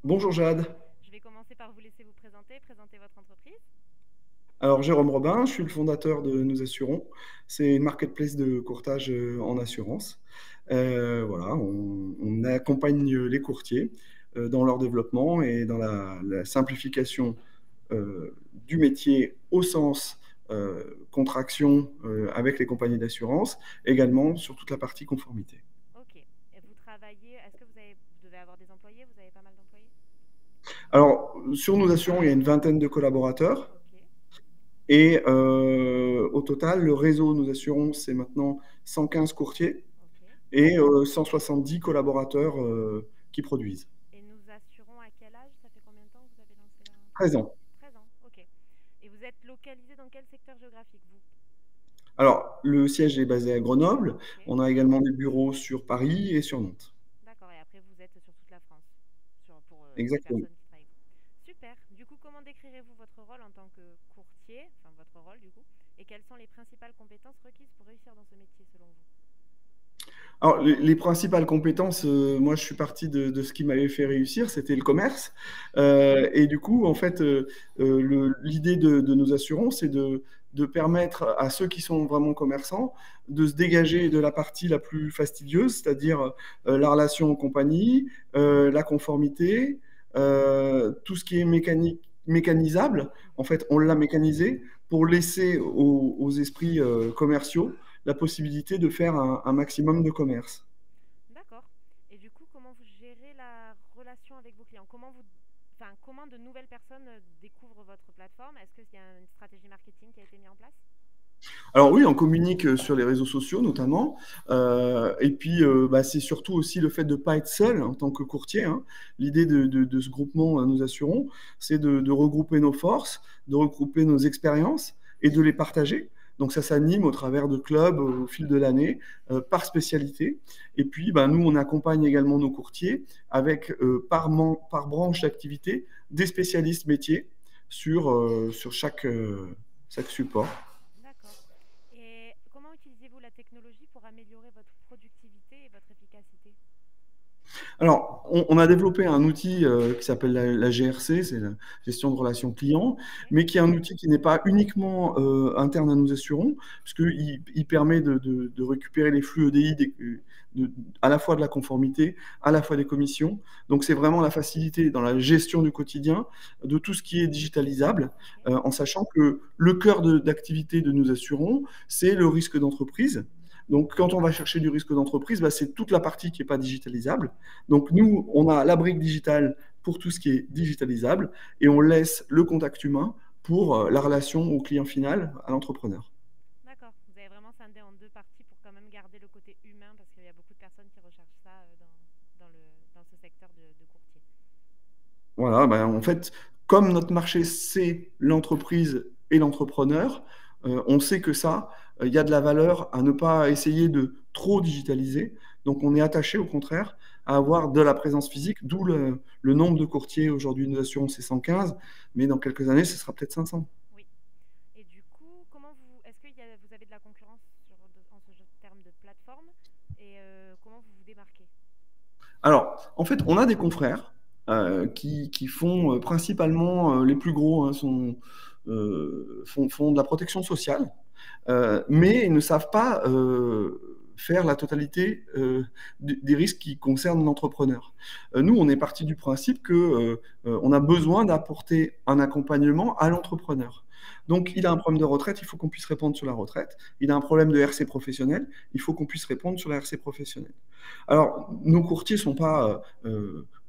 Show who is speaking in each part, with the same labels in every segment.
Speaker 1: Bonjour Jade.
Speaker 2: Je vais commencer par vous laisser vous présenter, présenter votre entreprise.
Speaker 1: Alors Jérôme Robin, je suis le fondateur de Nous Assurons. C'est une marketplace de courtage en assurance. Voilà, on accompagne les courtiers dans leur développement et dans la simplification du métier au sens contraction avec les compagnies d'assurance, également sur toute la partie conformité.
Speaker 2: Ok. Et vous travaillez, est-ce que vous devez avoir des employés? Vous avez pas mal d'employés?
Speaker 1: Alors sur Nous Assurons, il y a une vingtaine de collaborateurs.
Speaker 2: Ok.
Speaker 1: Et au total, le réseau, nous assurons, c'est maintenant 115 courtiers
Speaker 2: Ok.
Speaker 1: et 170 collaborateurs qui produisent.
Speaker 2: Et nous assurons à quel âge? Ça fait combien de temps que vous avez lancé la...
Speaker 1: 13 ans.
Speaker 2: 13 ans. Ok. Et vous êtes localisé dans quel secteur géographique, vous?
Speaker 1: Alors, le siège est basé à Grenoble.
Speaker 2: Ok.
Speaker 1: On a également des bureaux sur Paris et sur Nantes.
Speaker 2: D'accord. Et après, vous êtes sur toute la France, pour les
Speaker 1: Exactement.
Speaker 2: personnes qui travaillent avec vous. Super. Du coup, comment décrirez-vous votre rôle en tant que courtier, enfin votre rôle du coup, et quelles sont les principales compétences requises pour réussir dans ce métier selon vous?
Speaker 1: Alors, les principales compétences, moi, je suis parti de ce qui m'avait fait réussir, c'était le commerce. Et du coup, en fait, l'idée de nos assurances, c'est de permettre à ceux qui sont vraiment commerçants de se dégager de la partie la plus fastidieuse, c'est-à-dire la relation en compagnie, la conformité, tout ce qui est mécanisable. En
Speaker 2: Mhm.
Speaker 1: fait, on l'a mécanisé pour laisser aux esprits commerciaux la possibilité de faire un maximum de commerce.
Speaker 2: D'accord. Et du coup, comment vous gérez la relation avec vos clients? Enfin, comment de nouvelles personnes découvrent votre plateforme? Est-ce qu'il y a une stratégie marketing qui a été mise en place?
Speaker 1: Alors oui, on communique sur les réseaux sociaux notamment. Et puis, bah, c'est surtout aussi le fait de ne pas être seul en tant que courtier, hein. L'idée de ce groupement, nous assurons, c'est de regrouper nos forces, de regrouper nos expériences et de les partager. Donc ça s'anime au travers de clubs au fil de l'année, par spécialité. Et puis, bah, nous, on accompagne également nos courtiers avec, par branche d'activité, des spécialistes métiers sur chaque support.
Speaker 2: D'accord. Et comment utilisez-vous la technologie pour améliorer votre productivité et votre efficacité?
Speaker 1: Alors, on a développé un outil qui s'appelle la GRC, c'est la gestion de relations clients,
Speaker 2: Ok.
Speaker 1: mais qui est un outil qui n'est pas uniquement interne à Nous Assurons, puisqu'il permet de récupérer les flux EDI à la fois de la conformité, à la fois des commissions. Donc, c'est vraiment la facilité dans la gestion du quotidien de tout ce qui est digitalisable,
Speaker 2: Ok.
Speaker 1: en sachant que le cœur d'activité de Nous Assurons, c'est le risque d'entreprise. Donc, quand on va chercher du risque d'entreprise, bah, c'est toute la partie qui n'est pas digitalisable. Donc nous, on a la brique digitale pour tout ce qui est digitalisable et on laisse le contact humain pour la relation au client final, à l'entrepreneur.
Speaker 2: D'accord. Vous avez vraiment scindé en deux parties pour quand même garder le côté humain parce qu'il y a beaucoup de personnes qui recherchent ça dans ce secteur de courtier.
Speaker 1: Voilà, ben, en fait, comme notre marché, c'est l'entreprise et l'entrepreneur, on sait que ça, il y a de la valeur à ne pas essayer de trop digitaliser. Donc on est attaché au contraire à avoir de la présence physique, d'où le nombre de courtiers. Aujourd'hui, nous assurons c'est 115, mais dans quelques années, ce sera peut-être 500.
Speaker 2: Oui. Et du coup, est-ce que vous avez de la concurrence en ce terme de plateforme? Et comment vous vous démarquez?
Speaker 1: Alors, en fait, on a des confrères qui font principalement, les plus gros hein, font de la protection sociale, mais ils ne savent pas faire la totalité des risques qui concernent l'entrepreneur. Nous, on est parti du principe que on a besoin d'apporter un accompagnement à l'entrepreneur.
Speaker 2: D'accord.
Speaker 1: Donc, il a un problème de retraite, il faut qu'on puisse répondre sur la retraite. Il a un problème de RC professionnel, il faut qu'on puisse répondre sur la RC professionnelle. Alors, nos courtiers ne sont pas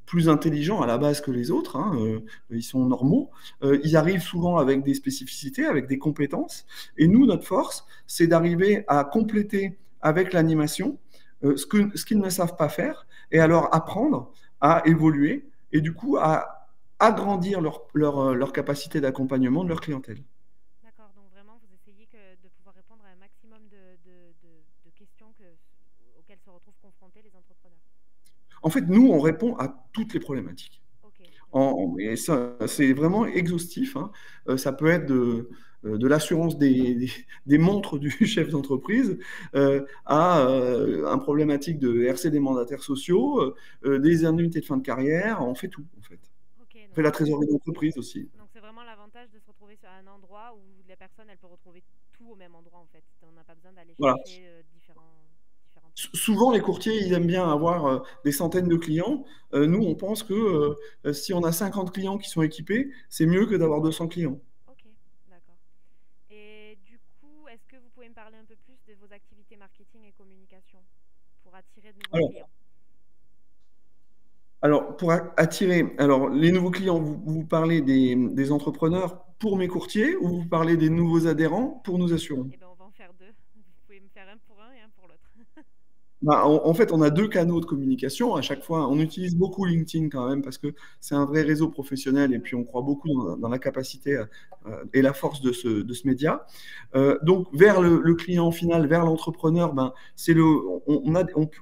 Speaker 1: plus intelligents à la base que les autres, hein, ils sont normaux. Ils arrivent souvent avec des spécificités, avec des compétences. Et nous, notre force, c'est d'arriver à compléter avec l'animation ce qu'ils ne savent pas faire et à leur apprendre à évoluer et du coup à agrandir leur capacité d'accompagnement de leur clientèle.
Speaker 2: D'accord. Donc vraiment, vous essayez de pouvoir répondre à un maximum de questions auxquelles se retrouvent confrontés les entrepreneurs.
Speaker 1: En fait, nous, on répond à toutes les problématiques.
Speaker 2: Ok. Donc,
Speaker 1: Et ça, c'est vraiment exhaustif, hein. Ça peut être de l'assurance des montres du chef d'entreprise à un problématique de RC des mandataires sociaux, des indemnités de fin de carrière. On fait tout, en fait.
Speaker 2: donc
Speaker 1: fait la
Speaker 2: c'est
Speaker 1: trésorerie d'entreprise aussi.
Speaker 2: donc c'est vraiment l'avantage de se retrouver sur un endroit où la personne, elle peut retrouver tout au même endroit en fait. On n'a pas besoin d'aller
Speaker 1: Voilà.
Speaker 2: chercher différentes personnes.
Speaker 1: Souvent, les courtiers, ils aiment bien avoir des centaines de clients. Nous, on pense que si on a 50 clients qui sont équipés, c'est mieux que d'avoir 200 clients.
Speaker 2: Ok, d'accord. Et du coup, est-ce que vous pouvez me parler un peu plus de vos activités marketing et communication pour attirer de nouveaux
Speaker 1: Alors,
Speaker 2: clients?
Speaker 1: alors, pour attirer les nouveaux clients, vous parlez des entrepreneurs pour mes courtiers ou vous parlez des nouveaux adhérents pour nous assurons?
Speaker 2: Eh bien, on va en faire deux. Vous pouvez me faire un pour un et un pour l'autre.
Speaker 1: Bah, en fait, on a deux canaux de communication. À chaque fois, on utilise beaucoup LinkedIn quand même parce que c'est un vrai réseau professionnel et puis
Speaker 2: Oui.
Speaker 1: on croit beaucoup dans la capacité et la force de ce média. Donc, vers le client final, vers l'entrepreneur, ben,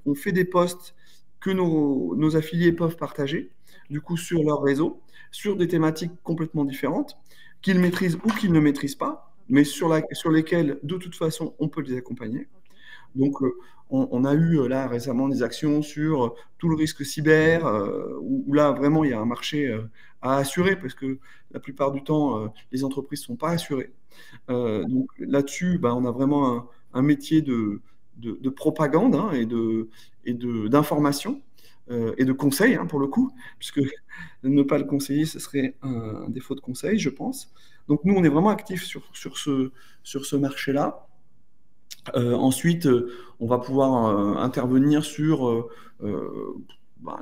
Speaker 1: on fait des posts que nos affiliés peuvent partager,
Speaker 2: Ok,
Speaker 1: du coup, sur leur réseau, sur des thématiques complètement différentes, qu'ils maîtrisent ou qu'ils ne maîtrisent pas,
Speaker 2: ok,
Speaker 1: mais sur lesquelles, de toute façon, on peut les accompagner.
Speaker 2: ok.
Speaker 1: Donc, on a eu là récemment des actions sur tout le risque cyber, où là vraiment il y a un marché à assurer parce que la plupart du temps, les entreprises ne sont pas assurées. Donc là-dessus, bah, on a vraiment un métier de propagande hein, d'information et de conseil hein, pour le coup, puisque ne pas le conseiller, ce serait un défaut de conseil, je pense. Donc nous, on est vraiment actifs sur ce marché-là. Ensuite, on va pouvoir intervenir sur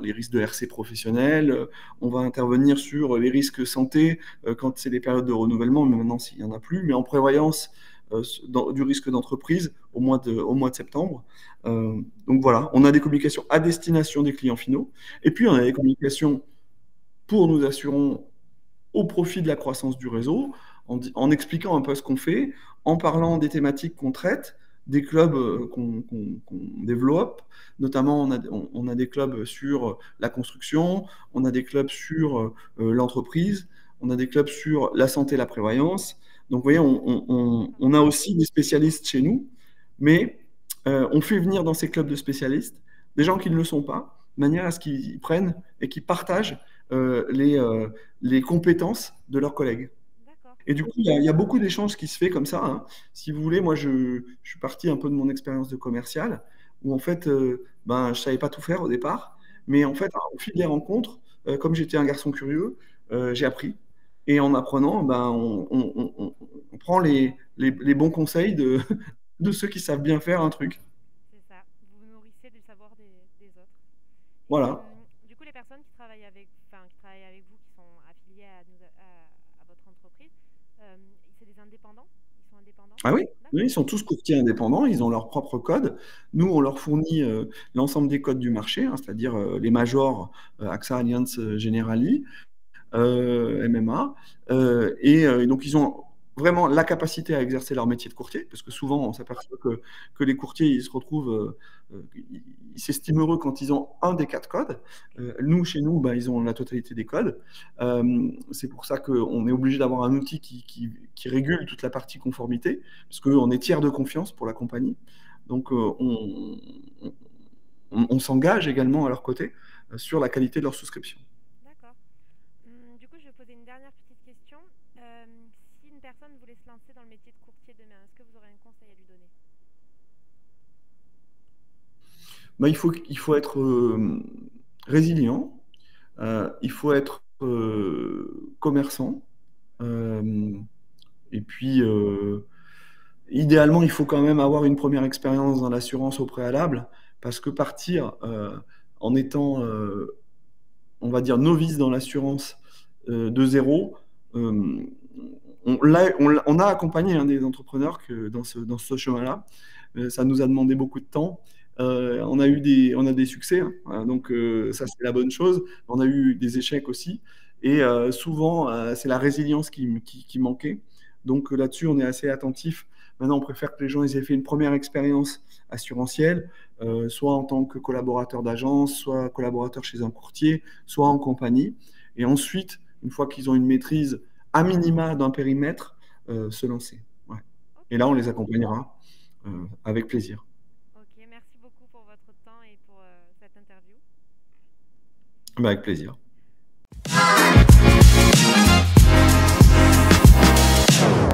Speaker 1: les risques de RC professionnels, on va intervenir sur les risques santé quand c'est des périodes de renouvellement, mais maintenant s'il n'y en a plus, mais en prévoyance du risque d'entreprise au mois de septembre. Donc voilà, on a des communications à destination des clients finaux, et puis on a des communications pour nous assurons au profit de la croissance du réseau, en expliquant un peu ce qu'on fait, en parlant des thématiques qu'on traite, des clubs qu'on développe. Notamment, on a des clubs sur la construction, on a des clubs sur l'entreprise, on a des clubs sur la santé et la prévoyance. Donc, vous voyez,
Speaker 2: D'accord.
Speaker 1: on a aussi des spécialistes chez nous, mais on fait venir dans ces clubs de spécialistes des gens qui ne le sont pas, de manière à ce qu'ils prennent et qu'ils partagent les compétences de leurs collègues.
Speaker 2: D'accord.
Speaker 1: Et du coup, il y a beaucoup d'échanges qui se fait comme ça. Hein. Si vous voulez, moi, je suis parti un peu de mon expérience de commercial, où en fait, ben, je savais pas tout faire au départ,
Speaker 2: Mhm.
Speaker 1: mais en fait, au fil des rencontres, comme j'étais un garçon curieux, j'ai appris. Et en apprenant, ben, on prend les bons conseils de ceux qui savent bien faire un truc.
Speaker 2: C'est ça. Vous vous nourrissez du savoir des autres. Et
Speaker 1: Voilà.
Speaker 2: du coup, les personnes qui travaillent avec vous, qui sont affiliées à votre entreprise, euh, c'est des indépendants? Ils sont indépendants?
Speaker 1: Ah oui, oui,
Speaker 2: D'accord.
Speaker 1: ils sont tous courtiers indépendants, ils ont leur propre code. Nous, on leur fournit l'ensemble des codes du marché, hein, c'est-à-dire les majors AXA, Allianz, Generali. MMA. Et donc, ils ont vraiment la capacité à exercer leur métier de courtier, parce que
Speaker 2: Ok.
Speaker 1: souvent, on s'aperçoit que les courtiers, ils se retrouvent, ils s'estiment heureux quand ils ont un des quatre codes.
Speaker 2: Ok.
Speaker 1: Nous, chez nous, bah, ils ont la totalité des codes. C'est pour ça qu'on est obligé d'avoir un outil qui régule toute la partie conformité, parce qu'on est tiers de confiance pour la compagnie. Donc, on s'engage également à leur côté sur la qualité de leur souscription.
Speaker 2: D'accord. Du coup, je vais poser une dernière petite question. Si une personne voulait se lancer dans le métier de courtier demain, est-ce que vous aurez un conseil à lui donner?
Speaker 1: Bah, il faut être résilient, il faut être commerçant, euh, et puis idéalement, il faut quand même avoir une première expérience dans l'assurance au préalable, parce que partir en étant, on va dire, novice dans l'assurance de zéro, euh, on a accompagné des entrepreneurs dans ce chemin-là. Ça nous a demandé beaucoup de temps. On a des succès, hein. Donc ça c'est la bonne chose. On a eu des échecs aussi. Et souvent, c'est la résilience qui manquait. Donc là-dessus, on est assez attentif. Maintenant, on préfère que les gens ils aient fait une première expérience assurantielle, soit en tant que collaborateur d'agence, soit collaborateur chez un courtier, soit en compagnie. Et ensuite, une fois qu'ils ont une maîtrise à minima d'un périmètre, se lancer. Ouais. Et
Speaker 2: Ok.
Speaker 1: là, on les accompagnera avec plaisir.
Speaker 2: Ok, merci beaucoup pour votre temps et pour cette interview.
Speaker 1: Bah, avec plaisir.